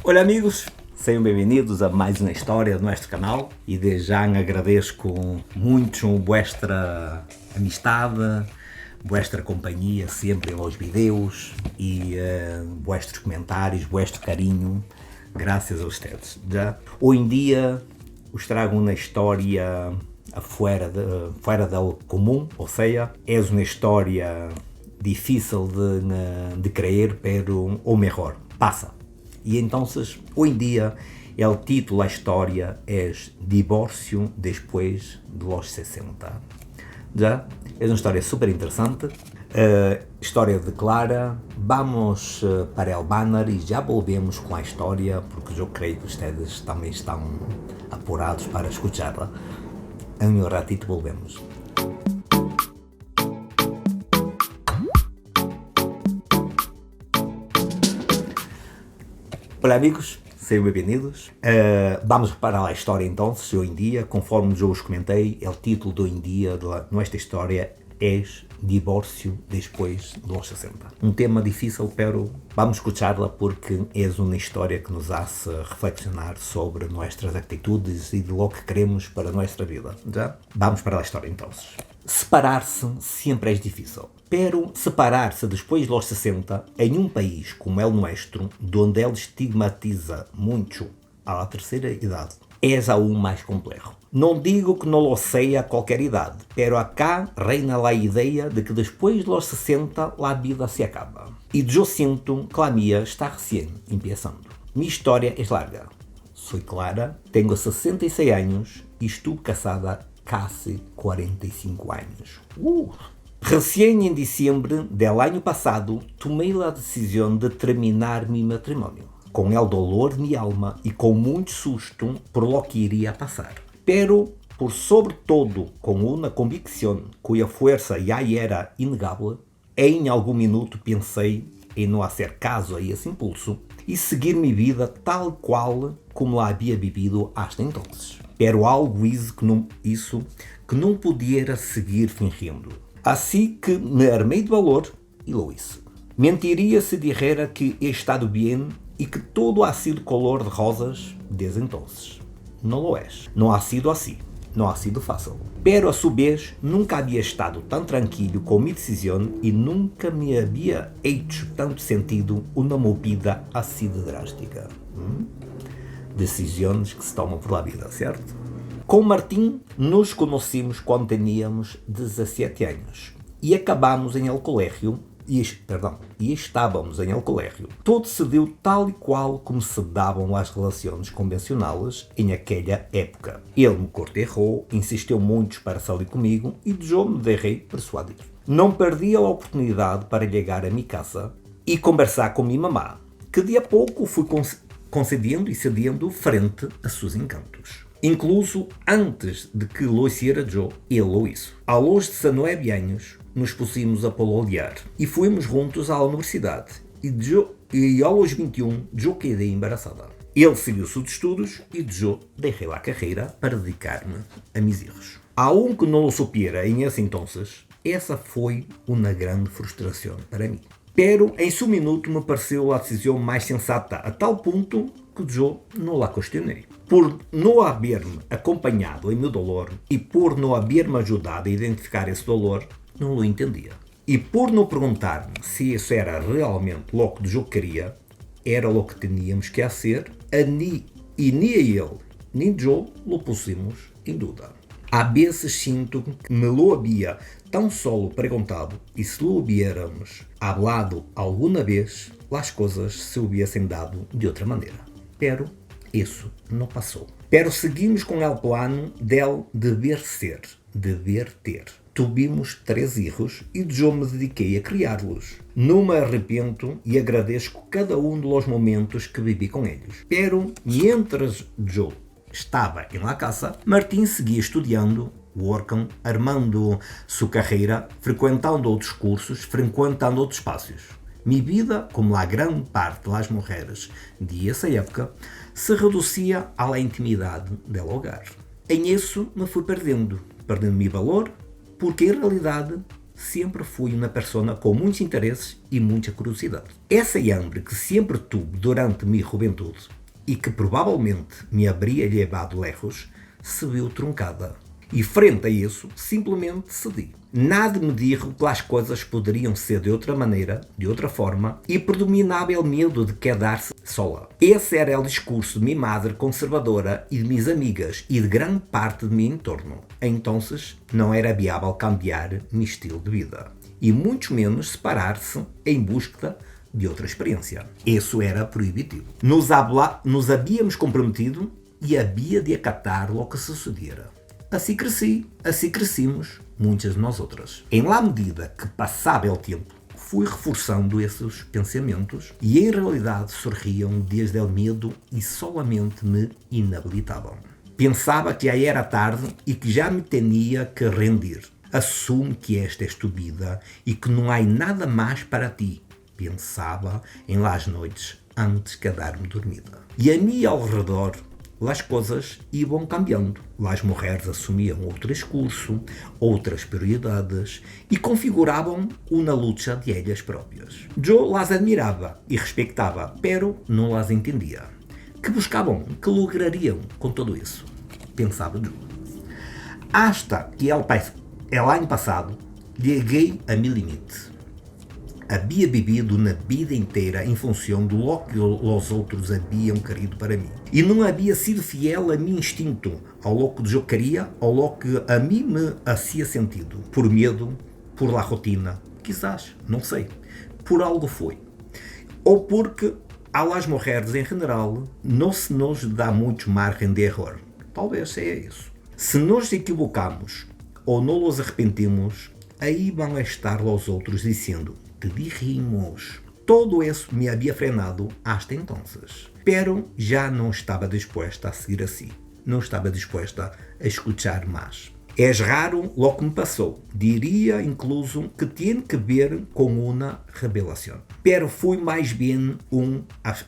Olá amigos, sejam bem-vindos a mais uma história do nosso canal e desde já agradeço muito vuestra amistade, vuestra companhia sempre nos vídeos e vuestros comentários, vuestro carinho, graças a vocês. Já? Hoje em dia os trago uma história fora do comum, ou seja, é uma história difícil de crer, pero o melhor, passa. E então, hoje em dia, o título da história é Divórcio depois dos 60. Já? É uma história super interessante. História de Clara. Vamos para o banner e já volvemos com a história, porque eu creio que vocês também estão apurados para escuchá-la. Em um ratito volvemos. Olá amigos, sejam bem-vindos. Vamos para a história então, hoje em dia, conforme eu os comentei, o título do em dia de nossa história é Divórcio depois dos 60. Um tema difícil, pero vamos escuchá-la porque é uma história que nos hace reflexionar sobre nossas atitudes e de lo que queremos para a nossa vida. Já? Vamos para a história então. Separar-se sempre é difícil. Pero separar-se depois dos 60 em um país como é o nosso, onde ele estigmatiza muito a terceira idade, é aún mais complexo. Não digo que não lo seja a qualquer idade, pero acá reina a ideia de que depois dos 60 a vida se acaba. E eu sinto que a minha está recém começando. Minha história é larga. Sou Clara, tenho 66 anos e estou casada quase 45 anos. Recém em dezembro do ano passado, tomei a decisão de terminar meu matrimônio, com o dolor de minha alma e com muito susto por lo que iria passar. Pero, por sobretudo, com uma convicção cuja força já era inegável, em algum minuto pensei em não fazer caso a esse impulso e seguir minha vida tal qual como a havia vivido hasta então. Pero algo isso que não podia seguir fingindo. Assim que me armei de valor e lo hice. Mentiria se dijera que he estado bem e que todo ha sido color de rosas desde então. Não lo é. Não ha sido assim. Não ha sido fácil. Pero a su vez, nunca havia estado tão tranquilo com minha decisão e nunca me havia hecho tanto sentido uma movida assim de drástica. Decisões que se tomam por la vida, certo? Com Martim nos conhecemos quando tínhamos 17 anos e acabamos em el colégio, e estávamos em el colégio. Tudo se deu tal e qual como se davam as relações convencionais em aquela época. Ele me cortejou, insistiu muito para sair comigo e eu me deixei persuadir. Não perdi a oportunidade para chegar a minha casa e conversar com minha mamã, que de a pouco fui concedendo e cedendo frente a seus encantos. Incluso antes de que lo hiciera eu, ele lo hizo. Aos 19 anos, nos pusimos a pololear e fomos juntos à universidade. E aos 21, eu quedei embaraçada. Ele seguiu seus estudos e eu deixei a carreira para dedicar-me a meus erros. Aunque não lo supiera em esse entonces, essa foi uma grande frustração para mim. Pero em seu minuto me pareceu a decisão mais sensata, a tal ponto que eu não a questionei. Por não haver-me acompanhado em meu dolor e por não haver-me ajudado a identificar esse dolor, não o entendia. E por não perguntar-me se isso era realmente o que eu queria, era o que tínhamos que fazer, e nem ele, nem eu lo pusimos em dúvida. Há vezes sinto que me lo havia tão solo perguntado e se lo hubiéramos hablado alguma vez, as coisas se hubiesen dado de outra maneira. Pero isso não passou. Pero seguimos com o plano del dever ser, dever ter. Tivemos 3 erros e eu me dediquei a criá-los. Não me arrependo e agradeço cada um dos momentos que vivi com eles. Pero, mientras eu estava em la casa, Martim seguia estudando, working, armando sua carreira, frequentando outros cursos, frequentando outros espaços. Minha vida, como a grande parte das mulheres de essa época, se reducia à intimidade do hogar. Em isso me fui perdendo meu valor, porque em realidade sempre fui uma pessoa com muitos interesses e muita curiosidade. Essa hambre que sempre tive durante minha juventude e que provavelmente me habría levado lejos, se viu truncada. E frente a isso, simplesmente cedi. Nada me dijo que as coisas poderiam ser de outra maneira, de outra forma, e predominava o medo de quedar-se sola. Esse era o discurso de minha madre conservadora e de minhas amigas e de grande parte de meu entorno. Então, não era viável cambiar meu estilo de vida, e muito menos separar-se em busca de outra experiência. Isso era proibitivo. Nos havíamos comprometido e havia de acatar o que sucediera. Assim crescimos, muitas de nós outras. Em lá medida que passava o tempo, fui reforçando esses pensamentos e em realidade surgiam desde o medo e solamente me inabilitavam. Pensava que já era tarde e que já me tinha que render. Assume que esta és tu vida e que não há nada mais para ti. Pensava em las noites antes de quedar-me dormida. E a mim ao redor, as coisas iam cambiando. As mulheres assumiam outro discurso, outras prioridades e configuravam uma luta de elas próprias. Eu las admirava e respeitava, pero não las entendia. Que buscavam, que lograriam com tudo isso? Pensava eu. Hasta que el ano passado cheguei a meu limite. Havia vivido na vida inteira em função do que os outros haviam querido para mim. E não havia sido fiel a meu instinto, ao que eu queria, ao que a mim me hacía sentido. Por medo, por la rotina, quizás, não sei. Por algo foi. Ou porque, às mulheres em geral, não se nos dá muito margem de erro. Talvez seja isso. Se nos equivocamos ou não nos arrepentimos, aí vão estar os outros dizendo: te dijimos. Todo isso me havia frenado hasta entonces. Pero já não estava disposta a seguir assim. Não estava disposta a escuchar mais. É raro lo que me passou. Diria incluso que tem que ver com uma revelação. Pero foi mais bem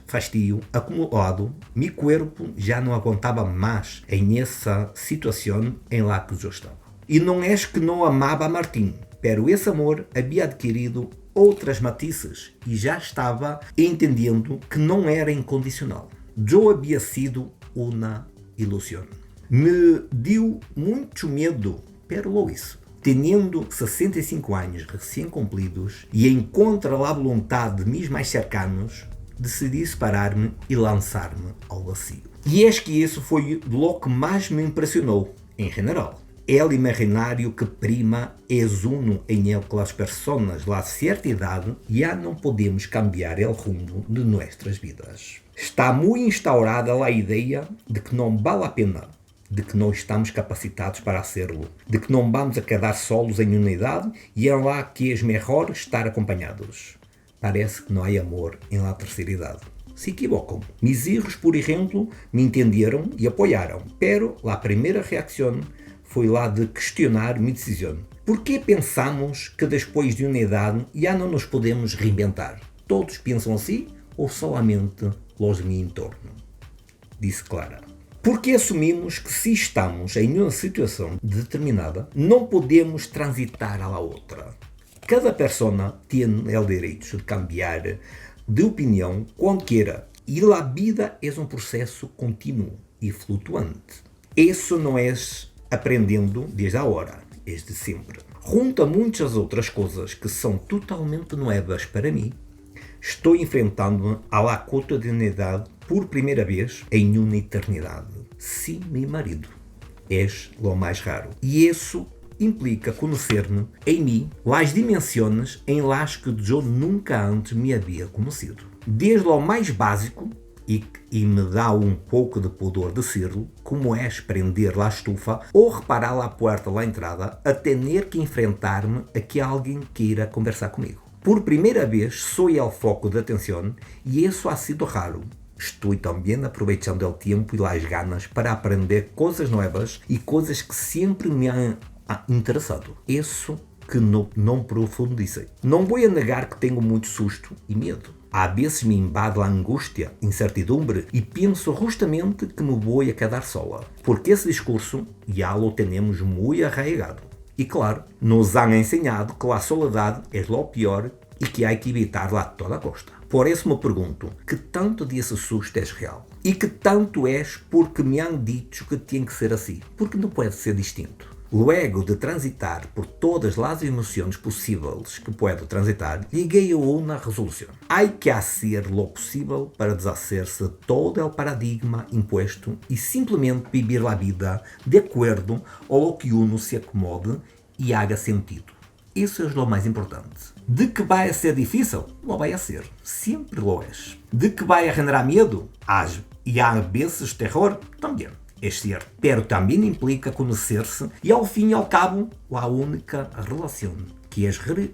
fastidio acumulado. Meu corpo já não aguentava mais em essa situação em la que eu estava. E não é que não amava a Martim, pero esse amor havia adquirido outras matices e já estava entendendo que não era incondicional. Eu havia sido uma ilusão. Me deu muito medo, pero isso. Tendo 65 anos recém-cumpridos e em contra a vontade de meus mais cercanos, decidi separar-me e lançar-me ao vazio. E é que isso foi o que mais me impressionou, em geral. El imaginário que prima é uno em el que as pessoas de certa idade já não podemos cambiar o rumo de nossas vidas. Está muito instaurada a ideia de que não vale a pena, de que não estamos capacitados para hacerlo, de que não vamos a quedar solos em uma idade e é lá que é melhor estar acompanhados. Parece que não há amor em la terceira idade. Se equivocam. Mis hijos, por exemplo, me entenderam e apoiaram, pero a primeira reação foi lá de questionar minha decisão. Por que pensamos que depois de uma idade já não nos podemos reinventar? Todos pensam assim ou solamente os de meu entorno? Disse Clara. Porque assumimos que se estamos em uma situação determinada, não podemos transitar à outra. Cada pessoa tem o direito de cambiar de opinião quando queira. E a vida é um processo contínuo e flutuante. Isso não é aprendendo desde a hora, desde sempre. Junto a muitas outras coisas que são totalmente novas para mim, estou enfrentando-me à cotidianidade por primeira vez em uma eternidade. Sim, meu marido. És o mais raro. E isso implica conhecer-me em mim as dimensões em las que eu nunca antes me havia conhecido. Desde o mais básico, e me dá um pouco de pudor de ser-lo, como é prender lá a estufa ou reparar lá a porta lá à entrada, a ter que enfrentar-me a que alguém queira conversar comigo. Por primeira vez sou o foco de atenção e isso ha sido raro. Estou também aproveitando o tempo e as ganas para aprender coisas novas e coisas que sempre me han interessado. Isso que não profundizei. Não vou negar que tenho muito susto e medo. Há vezes me invade a angústia, incertidumbre e penso justamente que me vou a quedar sola, porque esse discurso já o temos muito arraigado. E claro, nos han ensinado que a soledade é lo pior e que há que evitar-la a toda costa. Por isso me pergunto, que tanto desse susto és real? E que tanto és porque me han dito que tem que ser assim? Porque não pode ser distinto. Luego de transitar por todas as emoções possíveis que puedo transitar, lleguei a uma resolução. Há que fazer lo possível para deshacer-se de todo o paradigma imposto e simplesmente viver a vida de acordo ao que uno se acomode e haga sentido. Isso é o mais importante. De que vai ser difícil? Lo vai a ser. Sempre lo é. De que vai a generar medo? E há vezes terror? Também. É certo. Pero também implica conhecer-se e, ao fim e ao cabo, a única relação que é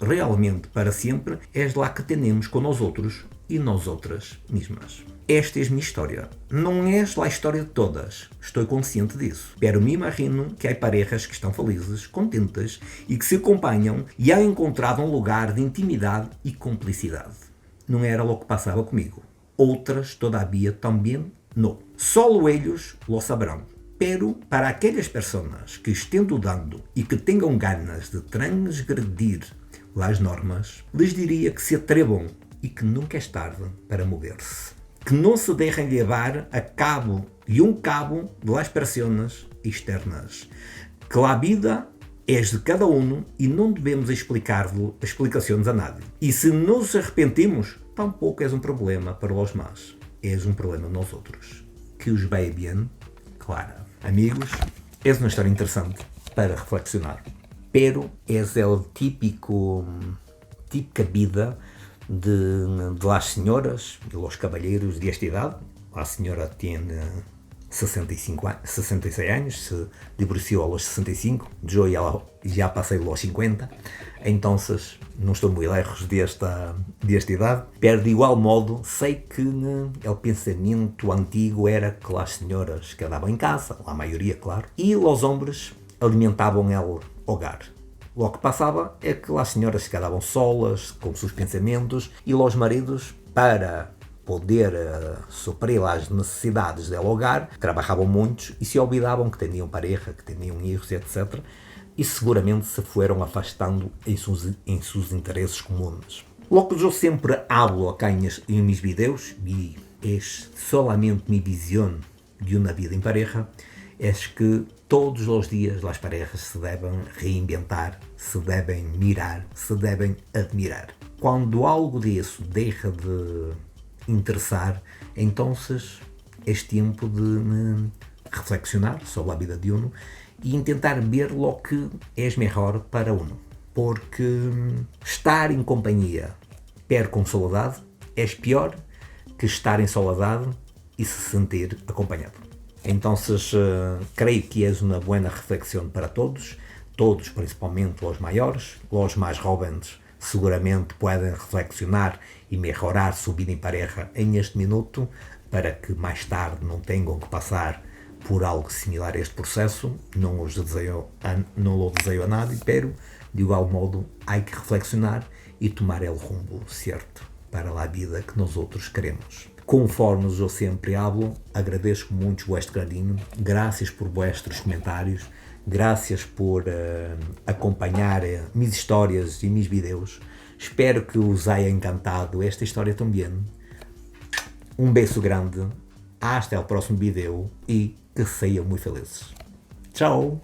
realmente para sempre é lá que temos com nós outros e nós outras mesmas. Esta é a minha história. Não é a história de todas. Estou consciente disso. Pero me imagino que há parejas que estão felizes, contentes e que se acompanham e han encontrado um lugar de intimidade e cumplicidade. Não era o que passava comigo. Outras, todavia, também não. Só eles lo saberão. Pero para aquelas pessoas que estén dudando e que tenham ganas de transgredir as normas, lhes diria que se atrevam e que nunca é tarde para mover-se. Que não se deixem levar a cabo das pressões externas. Que a vida é de cada um e não devemos explicar-lhe explicações a nadie. E se nos arrepentimos, tampouco é um problema para os demás. É um problema nós outros. Que os vai bem, claro. Amigos, é uma história interessante para reflexionar. Pero é o típica vida de las senhoras e los cavalheiros desta idade. A senhora tem 66 anos, se divorciou aos 65, eu já passei aos 50, então não estou muito lejos desta idade. Pero de igual modo, sei que o pensamento antigo era que as senhoras quedavam em casa, a maioria, claro, e os homens alimentavam o hogar. O que passava é que as senhoras se quedavam solas, com seus pensamentos, e os maridos, para poder suprir as necessidades do hogar, trabalhavam muito e se olvidavam que tinham pareja, que tinham filhos, etc. E seguramente se foram afastando em seus interesses comuns. Lo que eu sempre hablo acá em meus vídeos, e é solamente minha visão de uma vida em pareja, é que todos os dias as parejas se devem reinventar, se devem mirar, se devem admirar. Quando algo disso deixa de interessar, então é tempo de reflexionar sobre a vida de uno e tentar ver o que é melhor para uno. Porque estar em companhia com soledade é pior que estar em soledade e se sentir acompanhado. Então, creio que é uma boa reflexão para todos, principalmente os maiores, os mais jovens, seguramente podem reflexionar e melhorar sua vida em pareja em este minuto, para que mais tarde não tenham que passar por algo similar a este processo. Não o desejo a nada, pero de igual modo há que reflexionar e tomar o rumo certo para a vida que nós outros queremos. Conforme eu sempre hablo, agradeço muito o vosso carinho, graças por vossos comentários, graças por acompanhar minhas histórias e meus vídeos. Espero que os haya encantado esta história também. Um beijo grande, hasta o próximo vídeo e que sejam muito felizes. Tchau!